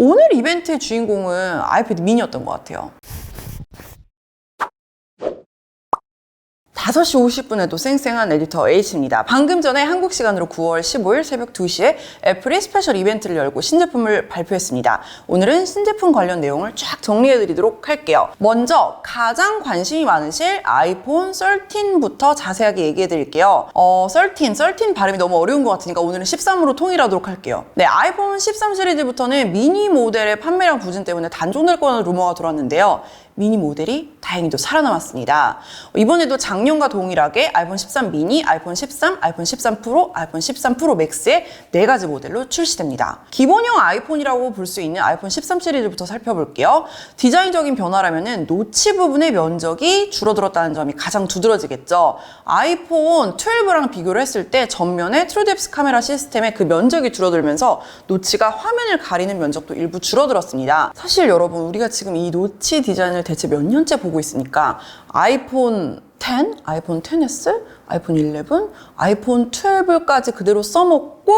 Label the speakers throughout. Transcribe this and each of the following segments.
Speaker 1: 오늘 이벤트의 주인공은 아이패드 미니였던 것 같아요. 5시 50분에도 쌩쌩한 에디터 H입니다. 방금 전에 한국 시간으로 9월 15일 새벽 2시에 애플이 스페셜 이벤트를 열고 신제품을 발표했습니다. 오늘은 신제품 관련 내용을 쫙 정리해드리도록 할게요. 먼저 가장 관심이 많으실 아이폰 13부터 자세하게 얘기해드릴게요. 13 발음이 너무 어려운 것 같으니까 오늘은 13으로 통일하도록 할게요. 네, 아이폰 13 시리즈부터는 미니 모델의 판매량 부진 때문에 단종될 거라는 루머가 돌았는데요. 미니 모델이 다행히도 살아남았습니다. 이번에도 작년과 동일하게 아이폰 13 미니, 아이폰 13, 아이폰 13 프로, 아이폰 13 프로 맥스의 4가지 모델로 출시됩니다. 기본형 아이폰이라고 볼 수 있는 아이폰 13 시리즈부터 살펴볼게요. 디자인적인 변화라면은 노치 부분의 면적이 줄어들었다는 점이 가장 두드러지겠죠. 아이폰 12랑 비교를 했을 때 전면의 트루뎁스 카메라 시스템의 그 면적이 줄어들면서 노치가 화면을 가리는 면적도 일부 줄어들었습니다. 사실 여러분, 우리가 지금 이 노치 디자인을 대체 몇 년째 보고 있으니까 아이폰 10, 아이폰 XS, 아이폰 11, 아이폰 12까지 그대로 써먹고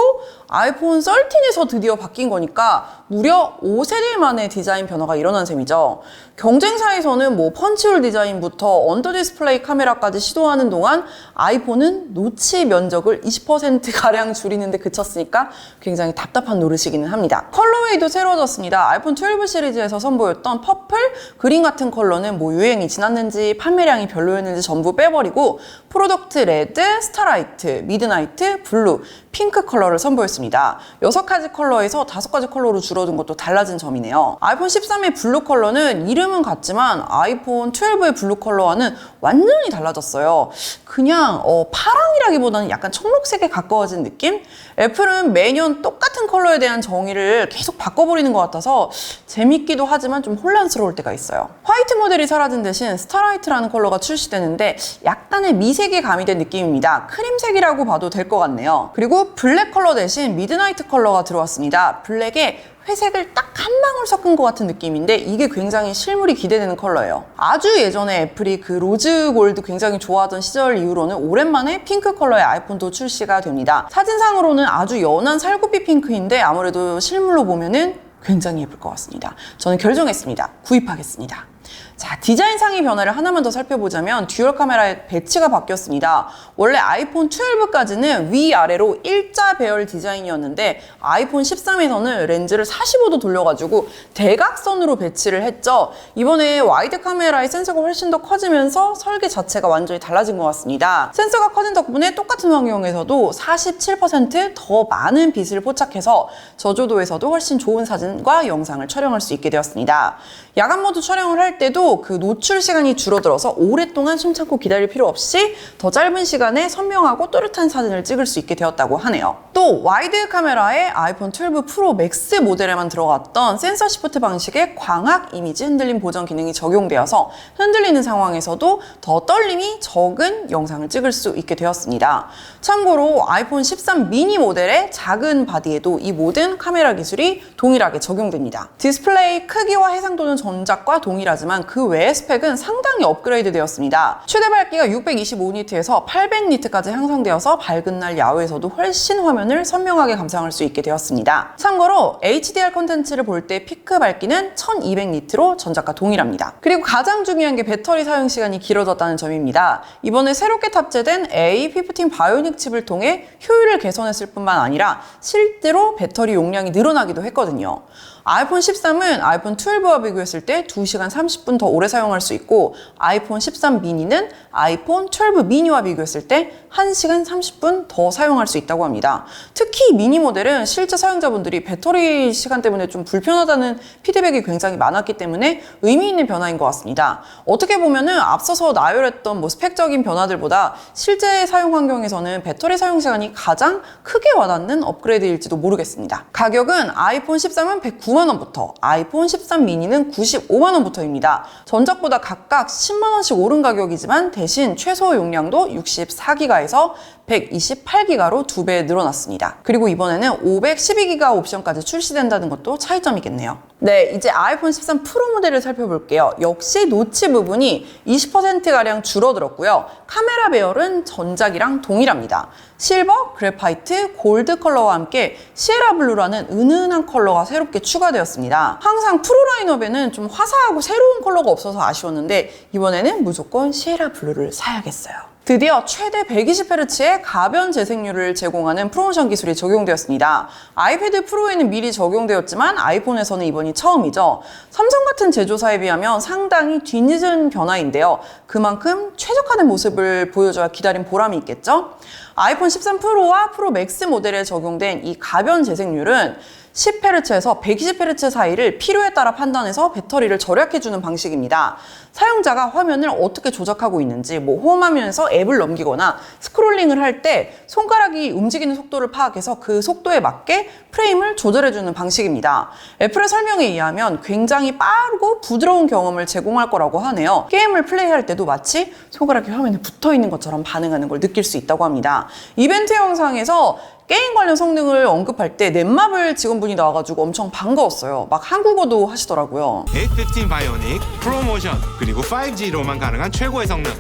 Speaker 1: 아이폰 13에서 드디어 바뀐 거니까 무려 5세대 만의 디자인 변화가 일어난 셈이죠. 경쟁사에서는 뭐 펀치홀 디자인부터 언더 디스플레이 카메라까지 시도하는 동안 아이폰은 노치 면적을 20%가량 줄이는데 그쳤으니까 굉장히 답답한 노릇이기는 합니다. 컬러웨이도 새로워졌습니다. 아이폰 12 시리즈에서 선보였던 퍼플, 그린 같은 컬러는 뭐 유행이 지났는지 판매량이 별로였는지 전부 빼버리고 프로덕트 레드, 스타라이트, 미드나이트, 블루, 핑크 컬러를 선보였습니다. 6가지 컬러에서 5가지 컬러로 줄어든 것도 달라진 점이네요. 아이폰 13의 블루 컬러는 이름은 같지만 아이폰 12의 블루 컬러와는 완전히 달라졌어요. 그냥 파랑이라기보다는 약간 청록색에 가까워진 느낌? 애플은 매년 똑같은 컬러에 대한 정의를 계속 바꿔버리는 것 같아서 재밌기도 하지만 좀 혼란스러울 때가 있어요. 화이트 모델이 사라진 대신 스타라이트라는 컬러가 출시되는데 약간의 미색이 가미된 느낌입니다. 크림색이라고 봐도 될 것 같네요. 그리고 블랙 컬러 대신 미드나이트 컬러가 들어왔습니다. 블랙에 회색을 딱 한 방울 섞은 것 같은 느낌인데 이게 굉장히 실물이 기대되는 컬러예요. 아주 예전에 애플이 그 로즈 골드 굉장히 좋아하던 시절 이후로는 오랜만에 핑크 컬러의 아이폰도 출시가 됩니다. 사진상으로는 아주 연한 살구빛 핑크인데 아무래도 실물로 보면은 굉장히 예쁠 것 같습니다. 저는 결정했습니다. 구입하겠습니다. 자, 디자인상의 변화를 하나만 더 살펴보자면 듀얼 카메라의 배치가 바뀌었습니다. 원래 아이폰 12까지는 위아래로 일자 배열 디자인이었는데 아이폰 13에서는 렌즈를 45도 돌려가지고 대각선으로 배치를 했죠. 이번에 와이드 카메라의 센서가 훨씬 더 커지면서 설계 자체가 완전히 달라진 것 같습니다. 센서가 커진 덕분에 똑같은 환경에서도 47% 많은 빛을 포착해서 저조도에서도 훨씬 좋은 사진과 영상을 촬영할 수 있게 되었습니다. 야간 모드 촬영을 할 때도 그 노출 시간이 줄어들어서 오랫동안 숨 참고 기다릴 필요 없이 더 짧은 시간에 선명하고 또렷한 사진을 찍을 수 있게 되었다고 하네요. 또 와이드 카메라에 아이폰 12 프로 맥스 모델에만 들어갔던 센서 시프트 방식의 광학 이미지 흔들림 보정 기능이 적용되어서 흔들리는 상황에서도 더 떨림이 적은 영상을 찍을 수 있게 되었습니다. 참고로 아이폰 13 미니 모델의 작은 바디에도 이 모든 카메라 기술이 동일하게 적용됩니다. 디스플레이 크기와 해상도는 전작과 동일하지만 그 외의 스펙은 상당히 업그레이드 되었습니다. 최대 밝기가 625니트에서 800니트까지 향상되어서 밝은 날 야외에서도 훨씬 화면을 선명하게 감상할 수 있게 되었습니다. 참고로 HDR 콘텐츠를 볼 때 피크 밝기는 1200니트로 전작과 동일합니다. 그리고 가장 중요한 게 배터리 사용 시간이 길어졌다는 점입니다. 이번에 새롭게 탑재된 A15 바이오닉 칩을 통해 효율을 개선했을 뿐만 아니라 실제로 배터리 용량이 늘어나기도 했거든요. 아이폰 13은 아이폰 12와 비교했을 때 2시간 30분 더 오래 사용할 수 있고 아이폰 13 미니는 아이폰 12 미니와 비교했을 때 1시간 30분 더 사용할 수 있다고 합니다. 특히 미니 모델은 실제 사용자분들이 배터리 시간 때문에 좀 불편하다는 피드백이 굉장히 많았기 때문에 의미 있는 변화인 것 같습니다. 어떻게 보면은 앞서서 나열했던 뭐 스펙적인 변화들보다 실제 사용 환경에서는 배터리 사용 시간이 가장 크게 와닿는 업그레이드일지도 모르겠습니다. 가격은 아이폰 13은 109만원부터 아이폰 13 미니는 95만원부터입니다. 전작보다 각각 10만원씩 오른 가격이지만 대신 최소 용량도 64기가에서 128기가로 2배 늘어났습니다. 그리고 이번에는 512기가 옵션까지 출시된다는 것도 차이점이겠네요. 네, 이제 아이폰 13 프로 모델을 살펴볼게요. 역시 노치 부분이 20%가량 줄어들었고요. 카메라 배열은 전작이랑 동일합니다. 실버, 그래파이트, 골드 컬러와 함께 시에라 블루라는 은은한 컬러가 새롭게 추가되었습니다. 항상 프로 라인업에는 좀 화사하고 새로운 컬러가 없어서 아쉬웠는데 이번에는 무조건 시에라 블루를 사야겠어요. 드디어 최대 120Hz의 가변 재생률을 제공하는 프로모션 기술이 적용되었습니다. 아이패드 프로에는 미리 적용되었지만 아이폰에서는 이번이 처음이죠. 삼성 같은 제조사에 비하면 상당히 뒤늦은 변화인데요. 그만큼 최적화된 모습을 보여줘야 기다린 보람이 있겠죠? 아이폰 13 프로와 프로 맥스 모델에 적용된 이 가변 재생률은 10Hz에서 120Hz 사이를 필요에 따라 판단해서 배터리를 절약해주는 방식입니다. 사용자가 화면을 어떻게 조작하고 있는지, 홈화면에서 앱을 넘기거나 스크롤링을 할 때 손가락이 움직이는 속도를 파악해서 그 속도에 맞게 프레임을 조절해주는 방식입니다. 애플의 설명에 의하면 굉장히 빠르고 부드러운 경험을 제공할 거라고 하네요. 게임을 플레이할 때도 마치 손가락이 화면에 붙어있는 것처럼 반응하는 걸 느낄 수 있다고 합니다. 이벤트 영상에서 게임 관련 성능을 언급할 때 넷마블 직원분이 나와가지고 엄청 반가웠어요. 막 한국어도 하시더라고요.
Speaker 2: A15 바이오닉, 프로모션, 그리고 5G로만 가능한 최고의 성능.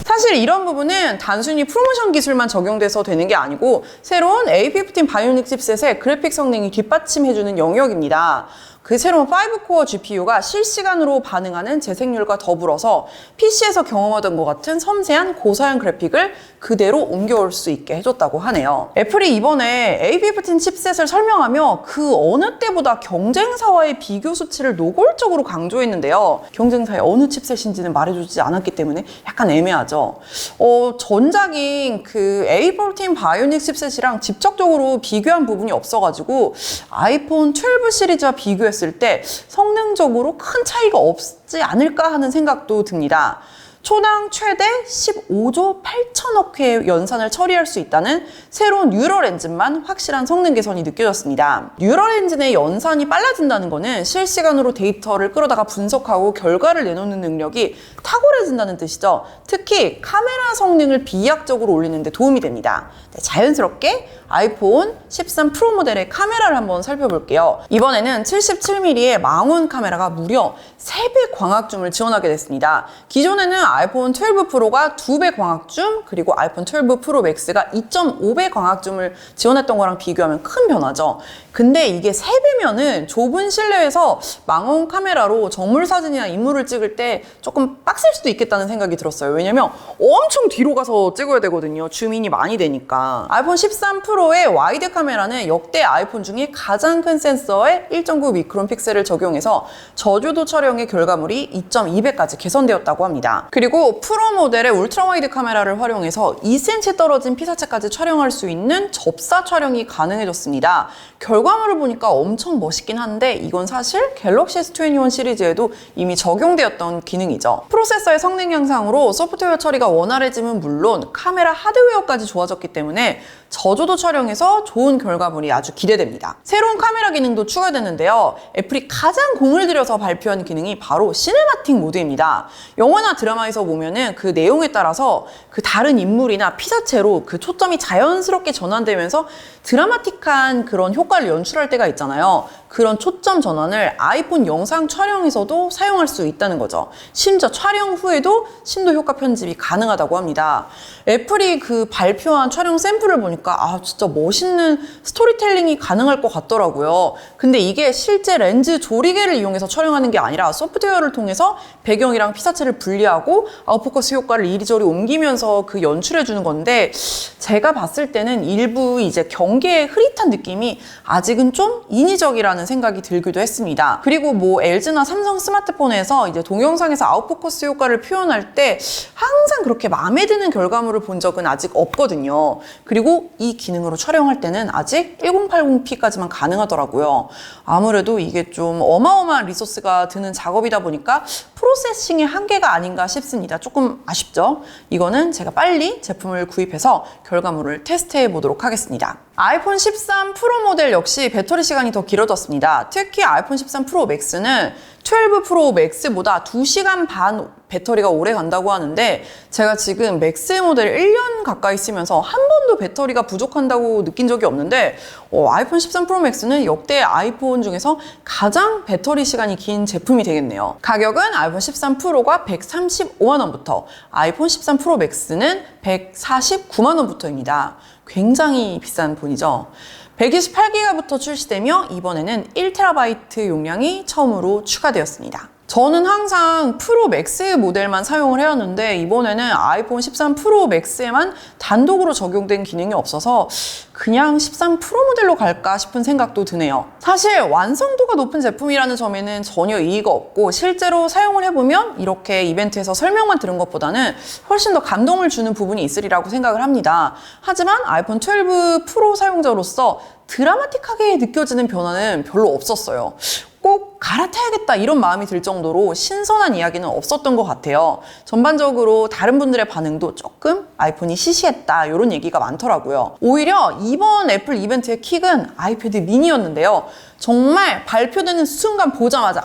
Speaker 1: 사실 이런 부분은 단순히 프로모션 기술만 적용돼서 되는 게 아니고 새로운 A15 바이오닉 칩셋의 그래픽 성능이 뒷받침해주는 영역입니다. 그 새로운 5코어 GPU가 실시간으로 반응하는 재생률과 더불어서 PC에서 경험하던 것 같은 섬세한 고사양 그래픽을 그대로 옮겨올 수 있게 해줬다고 하네요. 애플이 이번에 A15 칩셋을 설명하며 그 어느 때보다 경쟁사와의 비교 수치를 노골적으로 강조했는데요. 경쟁사의 어느 칩셋인지는 말해주지 않았기 때문에 약간 애매하죠. 전작인 그 A14 바이오닉 칩셋이랑 직접적으로 비교한 부분이 없어가지고 아이폰 12 시리즈와 비교했을 때 성능적으로 큰 차이가 없지 않을까 하는 생각도 듭니다. 초당 최대 15조 8천억 회의 연산을 처리할 수 있다는 새로운 뉴럴 엔진만 확실한 성능 개선이 느껴졌습니다. 뉴럴 엔진의 연산이 빨라진다는 것은 실시간으로 데이터를 끌어다가 분석하고 결과를 내놓는 능력이 탁월해진다는 뜻이죠. 특히 카메라 성능을 비약적으로 올리는 데 도움이 됩니다. 네, 자연스럽게 아이폰 13 프로 모델의 카메라를 한번 살펴볼게요. 이번에는 77mm의 망원 카메라가 무려 3배 광학줌을 지원하게 됐습니다. 기존에는 아이폰 12 프로가 2배 광학줌, 그리고 아이폰 12 프로 맥스가 2.5배 광학줌을 지원했던 거랑 비교하면 큰 변화죠. 근데 이게 3배면은 좁은 실내에서 망원 카메라로 정물 사진이나 인물을 찍을 때 조금 빡셀 수도 있겠다는 생각이 들었어요. 왜냐면 엄청 뒤로 가서 찍어야 되거든요. 줌인이 많이 되니까. 아이폰 13 프로의 와이드 카메라는 역대 아이폰 중에 가장 큰 센서에 1.9 미크론 픽셀을 적용해서 저조도 촬영의 결과물이 2.2배까지 개선되었다고 합니다. 그리고 프로 모델의 울트라 와이드 카메라를 활용해서 2cm 떨어진 피사체까지 촬영할 수 있는 접사 촬영이 가능해졌습니다. 결과물을 보니까 엄청 멋있긴 한데 이건 사실 갤럭시 S21 시리즈에도 이미 적용되었던 기능이죠. 프로세서의 성능 향상으로 소프트웨어 처리가 원활해짐은 물론 카메라 하드웨어까지 좋아졌기 때문에 저조도 촬영에서 좋은 결과물이 아주 기대됩니다. 새로운 카메라 기능도 추가됐는데요. 애플이 가장 공을 들여서 발표한 기능이 바로 시네마틱 모드입니다. 영화나 드라마에서 보면은 그 내용에 따라서 그 다른 인물이나 피사체로 그 초점이 자연스럽게 전환되면서 드라마틱한 그런 효과를 연출할 때가 있잖아요. 그런 초점 전환을 아이폰 영상 촬영에서도 사용할 수 있다는 거죠. 심지어 촬영 후에도 심도 효과 편집이 가능하다고 합니다. 애플이 그 발표한 촬영 샘플을 보니까 진짜 멋있는 스토리텔링이 가능할 것 같더라고요. 근데 이게 실제 렌즈 조리개를 이용해서 촬영하는 게 아니라 소프트웨어를 통해서 배경이랑 피사체를 분리하고 아웃포커스 효과를 이리저리 옮기면서 그 연출해주는 건데 제가 봤을 때는 일부 이제 경계의 흐릿한 느낌이 아직은 좀 인위적이라는 생각이 들기도 했습니다. 그리고 뭐 LG나 삼성 스마트폰에서 이제 동영상에서 아웃포커스 효과를 표현할 때 항상 그렇게 마음에 드는 결과물을 본 적은 아직 없거든요. 그리고 이 기능으로 촬영할 때는 아직 1080p까지만 가능하더라고요. 아무래도 이게 좀 어마어마한 리소스가 드는 작업이다 보니까 프로세싱의 한계가 아닌가 싶습니다. 조금 아쉽죠? 이거는 제가 빨리 제품을 구입해서 결과물을 테스트해 보도록 하겠습니다. 아이폰 13 프로 모델 역시 배터리 시간이 더 길어졌습니다. 특히 아이폰 13 프로 맥스는 12 프로 맥스보다 2시간 반 배터리가 오래 간다고 하는데 제가 지금 맥스 모델 1년 가까이 쓰면서 한 번도 배터리가 부족한다고 느낀 적이 없는데 아이폰 13 프로 맥스는 역대 아이폰 중에서 가장 배터리 시간이 긴 제품이 되겠네요. 가격은 아이폰 13 프로가 135만 원부터 아이폰 13 프로 맥스는 149만 원부터입니다. 굉장히 비싼 폰이죠. 128기가부터 출시되며 이번에는 1TB 용량이 처음으로 추가되었습니다. 저는 항상 프로 맥스 모델만 사용을 해왔는데 이번에는 아이폰 13 프로 맥스에만 단독으로 적용된 기능이 없어서 그냥 13 프로 모델로 갈까 싶은 생각도 드네요. 사실 완성도가 높은 제품이라는 점에는 전혀 이의가 없고 실제로 사용을 해보면 이렇게 이벤트에서 설명만 들은 것보다는 훨씬 더 감동을 주는 부분이 있으리라고 생각을 합니다. 하지만 아이폰 12 프로 사용자로서 드라마틱하게 느껴지는 변화는 별로 없었어요. 꼭 갈아타야겠다 이런 마음이 들 정도로 신선한 이야기는 없었던 것 같아요. 전반적으로 다른 분들의 반응도 조금 아이폰이 시시했다 이런 얘기가 많더라고요. 오히려 이번 애플 이벤트의 킥은 아이패드 미니였는데요. 정말 발표되는 순간 보자마자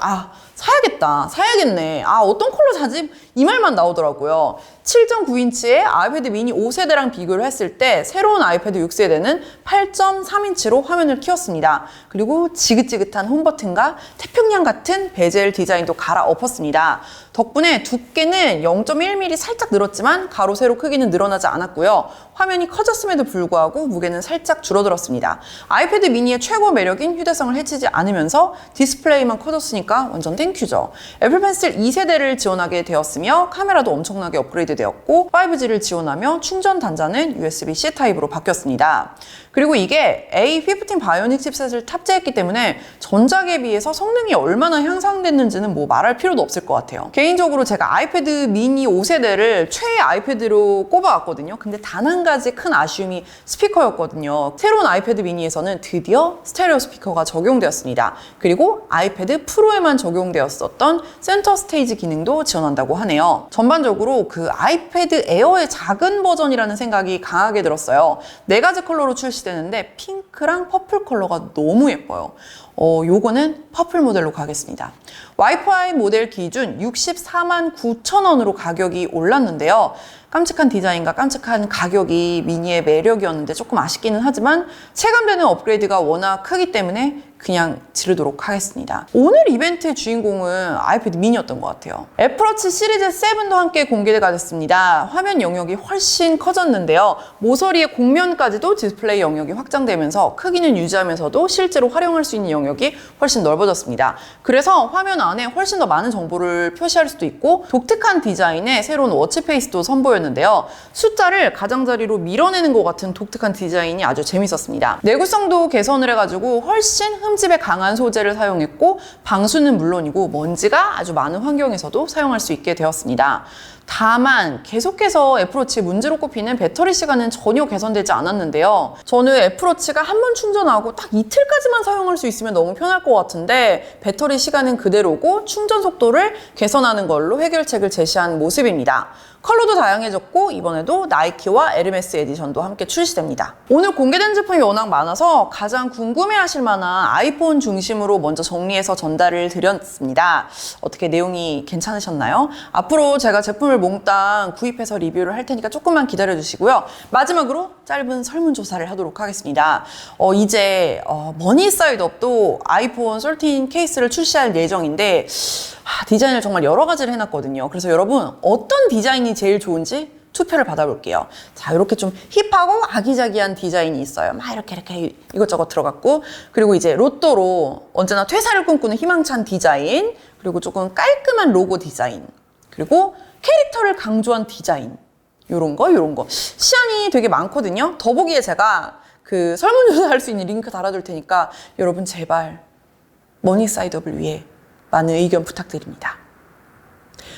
Speaker 1: 사야겠네. 어떤 컬러 사지? 이 말만 나오더라고요. 7.9인치의 아이패드 미니 5세대랑 비교를 했을 때 새로운 아이패드 6세대는 8.3인치로 화면을 키웠습니다. 그리고 지긋지긋한 홈버튼과 태평양 같은 베젤 디자인도 갈아엎었습니다. 덕분에 두께는 0.1mm 살짝 늘었지만 가로 세로 크기는 늘어나지 않았고요. 화면이 커졌음에도 불구하고 무게는 살짝 줄어들었습니다. 아이패드 미니의 최고 매력인 휴대성을 해치지 않으면서 디스플레이만 커졌으니까 완전 땡큐죠. 애플 펜슬 2세대를 지원하게 되었으며 카메라도 엄청나게 업그레이드 되었고 5G를 지원하며 충전 단자는 USB-C 타입으로 바뀌었습니다. 그리고 이게 A15 바이오닉 칩셋을 탑재했기 때문에 전작에 비해서 성능이 얼마나 향상됐는지는 말할 필요도 없을 것 같아요. 개인적으로 제가 아이패드 미니 5세대를 최애 아이패드로 꼽아왔거든요. 근데 단 한 가지 큰 아쉬움이 스피커였거든요. 새로운 아이패드 미니에서는 드디어 스테레오 스피커가 적용되었습니다. 그리고 아이패드 프로에만 적용되었었던 센터 스테이지 기능도 지원한다고 하네요. 전반적으로 그 아이패드 에어의 작은 버전이라는 생각이 강하게 들었어요. 4가지 컬러로 출시되는데 핑크랑 퍼플 컬러가 너무 예뻐요. 요거는 퍼플 모델로 가겠습니다. 와이파이 모델 기준 64만 9천 원으로 가격이 올랐는데요. 깜찍한 디자인과 깜찍한 가격이 미니의 매력이었는데 조금 아쉽기는 하지만 체감되는 업그레이드가 워낙 크기 때문에 그냥 지르도록 하겠습니다. 오늘 이벤트의 주인공은 아이패드 미니였던 것 같아요. 애플워치 시리즈 7도 함께 공개가 됐습니다. 화면 영역이 훨씬 커졌는데요. 모서리의 곡면까지도 디스플레이 영역이 확장되면서 크기는 유지하면서도 실제로 활용할 수 있는 영역이 훨씬 넓어졌습니다. 그래서 화면 안에 훨씬 더 많은 정보를 표시할 수도 있고 독특한 디자인의 새로운 워치페이스도 선보였는데요. 숫자를 가장자리로 밀어내는 것 같은 독특한 디자인이 아주 재밌었습니다. 내구성도 개선을 해가지고 훨씬 흠집에 강한 소재를 사용했고 방수는 물론이고 먼지가 아주 많은 환경에서도 사용할 수 있게 되었습니다. 다만 계속해서 애플워치의 문제로 꼽히는 배터리 시간은 전혀 개선되지 않았는데요. 저는 애플워치가 한 번 충전하고 딱 이틀까지만 사용할 수 있으면 너무 편할 것 같은데 배터리 시간은 그대로고 충전 속도를 개선하는 걸로 해결책을 제시한 모습입니다. 컬러도 다양해졌고 이번에도 나이키와 에르메스 에디션도 함께 출시됩니다. 오늘 공개된 제품이 워낙 많아서 가장 궁금해하실 만한 아이폰 중심으로 먼저 정리해서 전달을 드렸습니다. 어떻게 내용이 괜찮으셨나요? 앞으로 제가 제품을 몽땅 구입해서 리뷰를 할 테니까 조금만 기다려주시고요. 마지막으로 짧은 설문조사를 하도록 하겠습니다. 이제 머니 사이드업도 아이폰 13 케이스를 출시할 예정인데 디자인을 정말 여러 가지를 해놨거든요. 그래서 여러분 어떤 디자인이 제일 좋은지 투표를 받아볼게요. 자, 이렇게 좀 힙하고 아기자기한 디자인이 있어요. 막 이렇게 이것저것 들어갔고 그리고 이제 로또로 언제나 퇴사를 꿈꾸는 희망찬 디자인 그리고 조금 깔끔한 로고 디자인 그리고 캐릭터를 강조한 디자인 요런 거 시안이 되게 많거든요. 더보기에 제가 그 설문조사 할 수 있는 링크 달아둘 테니까 여러분 제발 머니 사이드업을 위해 많은 의견 부탁드립니다.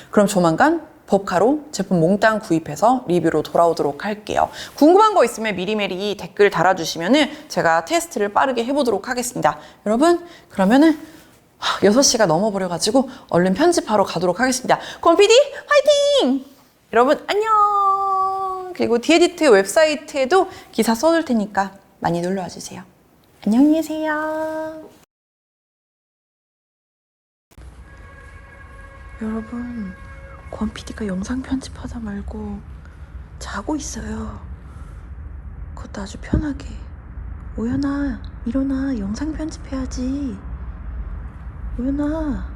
Speaker 1: 그럼 조만간 법카로 제품 몽땅 구입해서 리뷰로 돌아오도록 할게요. 궁금한 거 있으면 미리미리 댓글 달아주시면 제가 테스트를 빠르게 해보도록 하겠습니다. 여러분 그러면은 6시가 넘어버려가지고 얼른 편집하러 가도록 하겠습니다. 권PD 화이팅! 여러분 안녕! 그리고 디에디트 웹사이트에도 기사 써둘 테니까 많이 놀러와 주세요. 안녕히 계세요. 여러분, 권 PD가 영상 편집하다 말고 자고 있어요. 그것도 아주 편하게. 오연아, 일어나. 영상 편집해야지. 오연아.